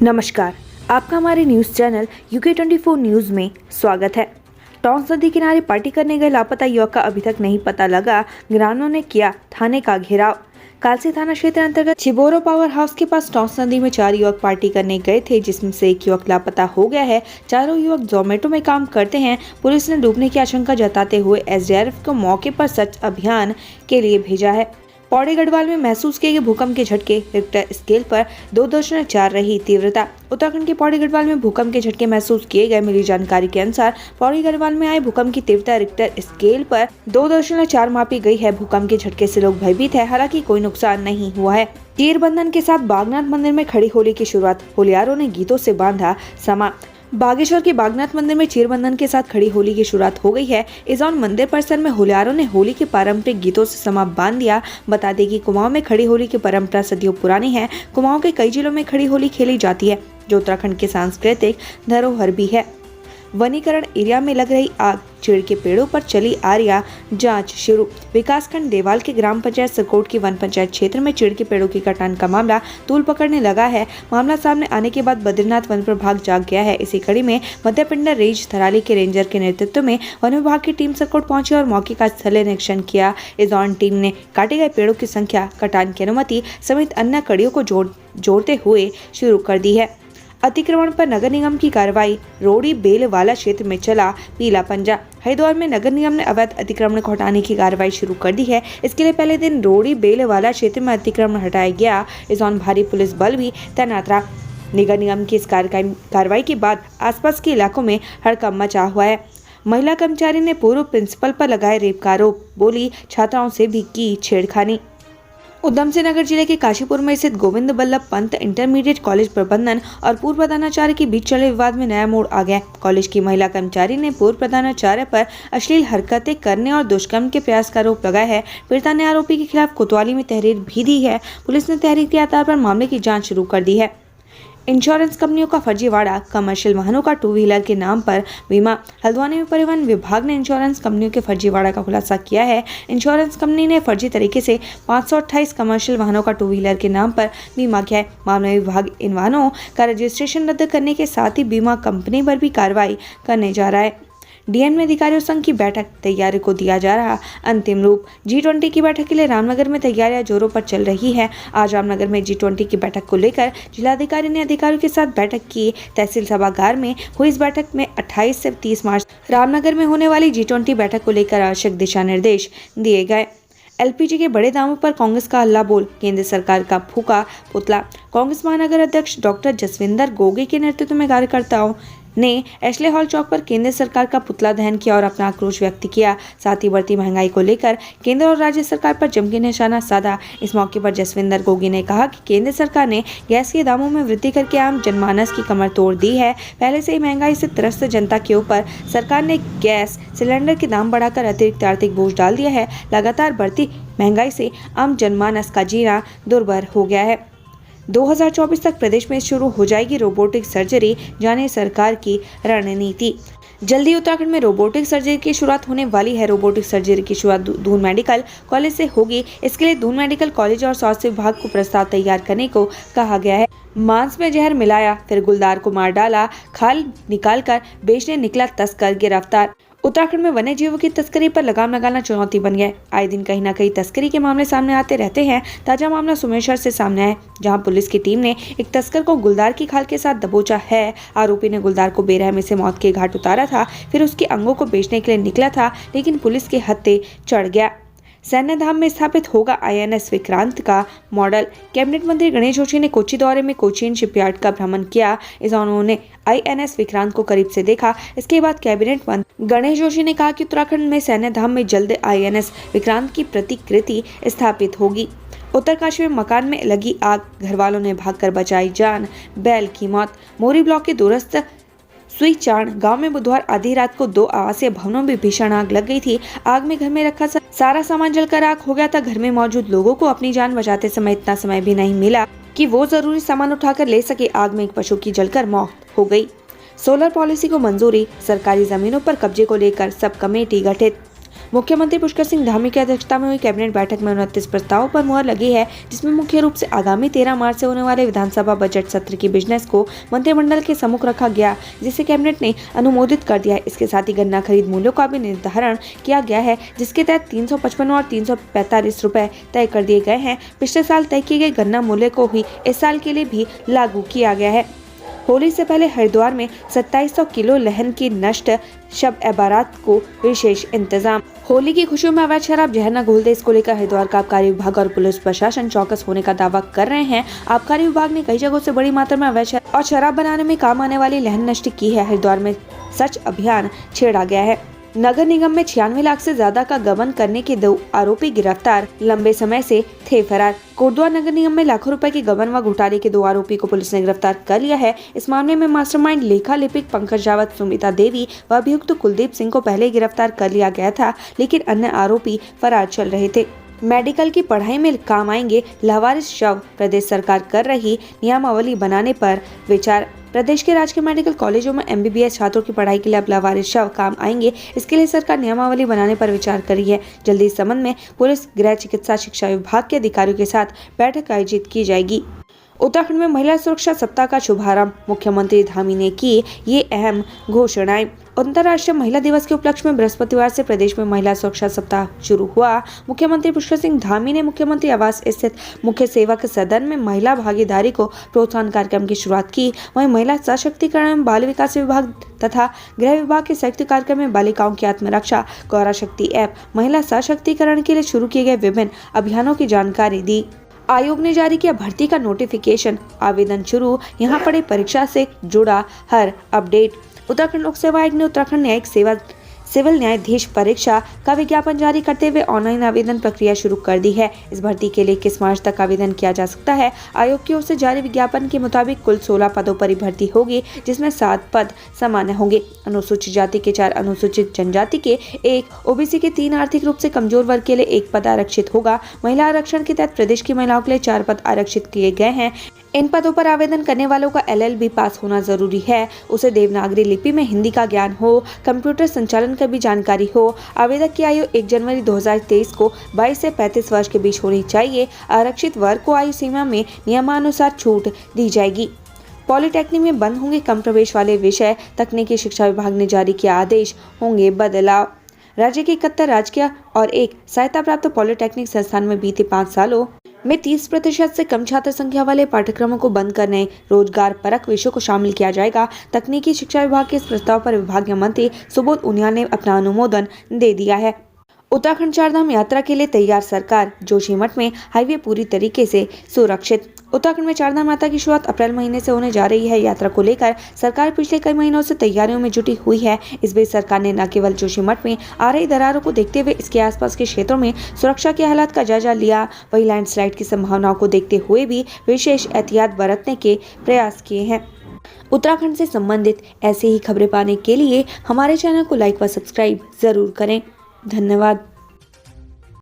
नमस्कार, आपका हमारे न्यूज़ चैनल UK24 न्यूज़ में स्वागत है। टॉन्स नदी किनारे पार्टी करने गए लापता युवक का अभी तक नहीं पता लगा। ग्रामीणों ने किया थाने का घेराव। कालसी थाना क्षेत्र अंतर्गत छिबोरो पावर हाउस के पास टॉन्स नदी में 4 युवक पार्टी करने गए थे, जिसमें से एक युवक लापता हो गया है। चारों युवक जोमेटो में काम करते हैं। पुलिस ने डूबने की आशंका जताते हुए SDRF को मौके पर सर्च अभियान के लिए भेजा है। पौड़ी गढ़वाल में महसूस किए गए भूकंप के झटके रिक्टर स्केल पर 2.4 रही तीव्रता। उत्तराखंड के पौड़ी गढ़वाल में भूकंप के झटके महसूस किए गए। मिली जानकारी के अनुसार पौड़ी गढ़वाल में आए भूकंप की तीव्रता रिक्टर स्केल पर 2.4 मापी गई है। भूकंप के झटके से लोग भयभीत है, हालांकि कोई नुकसान नहीं हुआ है। तीर बंधन के साथ बागनाथ मंदिर में खड़ी होली की शुरुआत। होलियारों ने गीतों से बांधा समा। बागेश्वर के बागनाथ मंदिर में चीरबंधन के साथ खड़ी होली की शुरुआत हो गई है। इस दौरान मंदिर परिसर में होलियारों ने होली के पारंपरिक गीतों से समा बांध दिया। बता दें कि कुमाऊं में खड़ी होली की परंपरा सदियों पुरानी है। कुमाऊं के कई जिलों में खड़ी होली खेली जाती है, जो उत्तराखंड के सांस्कृतिक धरोहर भी है। वनीकरण एरिया में लग रही आग, चीड़ के पेड़ों पर चली आ रही जांच शुरू। विकासखंड देवाल के ग्राम पंचायत सरकोट की वन पंचायत क्षेत्र में चीड़ के पेड़ों की कटान का मामला तूल पकड़ने लगा है। मामला सामने आने के बाद बद्रीनाथ वन प्रभाग जाग गया है। इसी कड़ी में मध्य पिंडर रेंज थराली के रेंजर के नेतृत्व में वन विभाग की टीम सरकोट पहुंची और मौके का स्थल निरीक्षण किया। इस दौरान टीम ने काटे गए पेड़ों की संख्या, कटान की अनुमति समेत अन्य कड़ियों को जोड़ते हुए शुरू कर दी है। अतिक्रमण पर नगर निगम की कार्रवाई। रोड़ी बेल वाला क्षेत्र में चला पीला पंजा। हरिद्वार में नगर निगम ने अवैध अतिक्रमण को हटाने की कार्रवाई शुरू कर दी है। इसके लिए पहले दिन रोड़ी बेल वाला क्षेत्र में अतिक्रमण हटाया गया। इस दौरान भारी पुलिस बल भी तैनात रहा। नगर निगम की इस कार्रवाई के बाद आसपास के इलाकों में हड़कंप मचा हुआ है। महिला कर्मचारी ने पूर्व प्रिंसिपल पर लगाए रेप का आरोप। बोली छात्राओं से भी की छेड़खानी। उधम सिंह नगर जिले के काशीपुर में स्थित गोविंद बल्लभ पंत इंटरमीडिएट कॉलेज प्रबंधन और पूर्व प्रधानाचार्य के बीच चले विवाद में नया मोड़ आ गया। कॉलेज की महिला कर्मचारी ने पूर्व प्रधानाचार्य पर अश्लील हरकतें करने और दुष्कर्म के प्रयास का आरोप लगाया है। पीड़िता ने आरोपी के खिलाफ कोतवाली में तहरीर भी दी है। पुलिस ने तहरीर के आधार पर मामले की जाँच शुरू कर दी है। इंश्योरेंस कंपनियों का फर्जीवाड़ा। कमर्शियल वाहनों का 2 व्हीलर के नाम पर बीमा। हल्द्वानी में परिवहन विभाग ने इंश्योरेंस कंपनियों के फर्जीवाड़ा का खुलासा किया है। इंश्योरेंस कंपनी ने फर्जी तरीके से 528 कमर्शियल वाहनों का 2 व्हीलर के नाम पर बीमा किया है। मामले में विभाग इन वाहनों का रजिस्ट्रेशन रद्द करने के साथ ही बीमा कंपनी पर भी कार्रवाई करने जा रहा है। डीएम अधिकारियों संघ की बैठक। तैयारी को दिया जा रहा अंतिम रूप। G20 की बैठक के लिए रामनगर में तैयारियां जोरों पर चल रही है। आज रामनगर में G20 की बैठक को लेकर जिलाधिकारी ने अधिकारियों के साथ बैठक की। तहसील सभागार में हुई इस बैठक में 28 से 30 मार्च रामनगर में होने वाली G20 बैठक को लेकर आवश्यक दिशा निर्देश दिए गए। LPG के बढ़े दामों पर कांग्रेस का हल्ला बोल। केंद्र सरकार का फूका पुतला। कांग्रेस महानगर अध्यक्ष डॉक्टर जसविंदर गोगे के नेतृत्व में कार्यकर्ताओं ने एशले हॉल चौक पर केंद्र सरकार का पुतला दहन किया और अपना आक्रोश व्यक्त किया। साथ ही बढ़ती महंगाई को लेकर केंद्र और राज्य सरकार पर जमकर निशाना साधा। इस मौके पर जसविंदर गोगी ने कहा कि केंद्र सरकार ने गैस के दामों में वृद्धि करके आम जनमानस की कमर तोड़ दी है। पहले से ही महंगाई से त्रस्त जनता के ऊपर सरकार ने गैस सिलेंडर के दाम बढ़ाकर अतिरिक्त आर्थिक बोझ डाल दिया है। लगातार बढ़ती महंगाई से आम जनमानस का जीना दुर्भर हो गया है। 2024 तक प्रदेश में शुरू हो जाएगी रोबोटिक सर्जरी, जाने सरकार की रणनीति। जल्दी उत्तराखंड में रोबोटिक सर्जरी की शुरुआत होने वाली है। रोबोटिक सर्जरी की शुरुआत दून मेडिकल कॉलेज से होगी। इसके लिए दून मेडिकल कॉलेज और स्वास्थ्य विभाग को प्रस्ताव तैयार करने को कहा गया है। मांस में जहर मिलाया, फिर गुलदार को मार डाला, खाल निकालकर बेचने निकला तस्कर गिरफ्तार। उत्तराखंड में वन्य जीवों की तस्करी पर लगाम लगाना चुनौती बन गया है। आए दिन कहीं न कहीं तस्करी के मामले सामने आते रहते हैं। ताजा मामला सुमेरसर से सामने आया, जहां पुलिस की टीम ने एक तस्कर को गुलदार की खाल के साथ दबोचा है। आरोपी ने गुलदार को बेरहमी से मौत के घाट उतारा था, फिर उसके अंगों को बेचने के लिए निकला था, लेकिन पुलिस के हत्थे चढ़ गया। सैन्य धाम में स्थापित होगा INS विक्रांत का मॉडल। कैबिनेट मंत्री गणेश जोशी ने कोच्चि दौरे में कोचीन शिपयार्ड का भ्रमण किया। इस दौरान उन्होंने INS विक्रांत को करीब से देखा। इसके बाद कैबिनेट मंत्री गणेश जोशी ने कहा कि उत्तराखंड में सैन्य धाम में जल्द INS विक्रांत की प्रतिकृति स्थापित होगी। उत्तरकाशी में मकान में लगी आग, घर वालों ने भागकर बचाई जान, बैल की मौत। मोरी ब्लॉक के दूरस्थ सुईचाण गांव में बुधवार आधी रात को 2 आवासीय भवनों में भीषण आग लग गई थी। आग में घर में रखा सारा सामान जलकर राख हो गया था। घर में मौजूद लोगों को अपनी जान बचाते समय इतना समय भी नहीं मिला कि वो जरूरी सामान उठाकर ले सके। आग में एक पशु की जलकर मौत हो गई। सोलर पॉलिसी को मंजूरी। सरकारी जमीनों पर कब्जे को लेकर सब कमेटी गठित। मुख्यमंत्री पुष्कर सिंह धामी की अध्यक्षता में हुई कैबिनेट बैठक में 29 प्रस्तावों पर मुहर लगी है, जिसमें मुख्य रूप से आगामी 13 मार्च से होने वाले विधानसभा बजट सत्र की बिजनेस को मंत्रिमंडल के सम्मुख रखा गया, जिसे कैबिनेट ने अनुमोदित कर दिया है। इसके साथ ही गन्ना खरीद मूल्यों का भी निर्धारण किया गया है, जिसके तहत 355 और 345 रुपए तय कर दिए गए हैं। पिछले साल तय किए गए गन्ना मूल्य को ही इस साल के लिए भी लागू किया गया है। होली से पहले हरिद्वार में 2700 किलो लहन की नष्ट शब ए बारात को विशेष इंतजाम। होली की खुशियों में अवैध शराब जहर न घोल दे, इसको लेकर हरिद्वार का आबकारी विभाग और पुलिस प्रशासन चौकस होने का दावा कर रहे हैं। आबकारी विभाग ने कई जगहों से बड़ी मात्रा में अवैध शराब और शराब बनाने में काम आने वाली लहन नष्ट की है। हरिद्वार में सर्च अभियान छेड़ा गया है। नगर निगम में 96 लाख से ज्यादा का गबन करने के 2 आरोपी गिरफ्तार, लंबे समय से थे फरार। कोटद्वार नगर निगम में लाखों रुपए के गबन व घोटाले के 2 आरोपी को पुलिस ने गिरफ्तार कर लिया है। इस मामले में मास्टरमाइंड लेखा लिपिक पंकज रावत, सुमिता देवी व अभियुक्त कुलदीप सिंह को पहले गिरफ्तार कर लिया गया था, लेकिन अन्य आरोपी फरार चल रहे थे। मेडिकल की पढ़ाई में काम आएंगे लावारिस शव, प्रदेश सरकार कर रही नियमावली बनाने पर विचार। प्रदेश के राजकीय मेडिकल कॉलेजों में MBBS छात्रों की पढ़ाई के लिए अब लावारिस शव काम आएंगे। इसके लिए सरकार नियमावली बनाने पर विचार कर रही है। जल्दी इस संबंध में पुलिस, गृह, चिकित्सा, शिक्षा विभाग के अधिकारियों के साथ बैठक आयोजित की जाएगी। उत्तराखंड में महिला सुरक्षा सप्ताह का शुभारंभ, मुख्यमंत्री धामी ने की ये अहम घोषणाएं। अंतर्राष्ट्रीय महिला दिवस के उपलक्ष्य में बृहस्पतिवार से प्रदेश में महिला सुरक्षा सप्ताह शुरू हुआ। मुख्यमंत्री पुष्कर सिंह धामी ने मुख्यमंत्री आवास स्थित मुख्य सेवक सदन में महिला भागीदारी को प्रोत्साहन कार्यक्रम की शुरुआत की। वहीं महिला सशक्तिकरण एवं बाल विकास विभाग तथा गृह विभाग के संयुक्त कार्यक्रम में बालिकाओं की आत्मरक्षा, गौरा शक्ति ऐप, महिला सशक्तिकरण के लिए शुरू किए गए विभिन्न अभियानों की जानकारी दी। आयोग ने जारी किया भर्ती का नोटिफिकेशन, आवेदन शुरू, यहाँ पढ़े परीक्षा से जुड़ा हर अपडेट। उत्तराखंड लोक सेवा आयोग ने उत्तराखंड न्यायिक सेवा सिविल न्यायाधीश परीक्षा का विज्ञापन जारी करते हुए ऑनलाइन आवेदन प्रक्रिया शुरू कर दी है। इस भर्ती के लिए 21 मार्च तक आवेदन किया जा सकता है। आयोग की ओर से जारी विज्ञापन के मुताबिक कुल 16 पदों पर भर्ती होगी, जिसमें 7 पद सामान्य होंगे। अनुसूचित जाति के 4, अनुसूचित जनजाति के 1, OBC के 3, आर्थिक रूप से कमजोर वर्ग के लिए 1 पद आरक्षित होगा। महिला आरक्षण के तहत प्रदेश की महिलाओं के लिए 4 पद आरक्षित किए गए हैं। इन पदों पर आवेदन करने वालों का LLB पास होना जरूरी है। उसे देवनागरी लिपि में हिंदी का ज्ञान हो, कंप्यूटर संचालन की भी जानकारी हो। आवेदक की आयु 1 जनवरी 2023 को 22 से 35 वर्ष के बीच होनी चाहिए। आरक्षित वर्ग को आयु सीमा में नियमानुसार छूट दी जाएगी। पॉलिटेक्निक में बंद होंगे कम प्रवेश वाले विषय, तकनीकी शिक्षा विभाग ने जारी किया आदेश, होंगे बदलाव। राज्य के 71 राजकीय और 1 सहायता प्राप्त पॉलिटेक्निक संस्थान में बीते 5 सालों में 30% से कम छात्र संख्या वाले पाठ्यक्रमों को बंद करने, रोजगार परक विषयों को शामिल किया जाएगा। तकनीकी शिक्षा विभाग के इस प्रस्ताव पर विभागीय मंत्री सुबोध उनियाल ने अपना अनुमोदन दे दिया है। उत्तराखंड 4 धाम यात्रा के लिए तैयार सरकार, जोशीमठ में हाईवे पूरी तरीके से सुरक्षित। उत्तराखंड में 4 धाम यात्रा की शुरुआत अप्रैल महीने से होने जा रही है। यात्रा को लेकर सरकार पिछले कई महीनों से तैयारियों में जुटी हुई है। इस बीच सरकार ने न केवल जोशीमठ में आ रही दरारों को देखते हुए इसके आसपास के क्षेत्रों में सुरक्षा के हालात का जायजा लिया, वहीं लैंडस्लाइड की संभावनाओं को देखते हुए भी विशेष एहतियात बरतने के प्रयास किए हैं। उत्तराखंड से संबंधित ऐसे ही खबरें पाने के लिए हमारे चैनल को लाइक व सब्सक्राइब जरूर करें। धन्यवाद।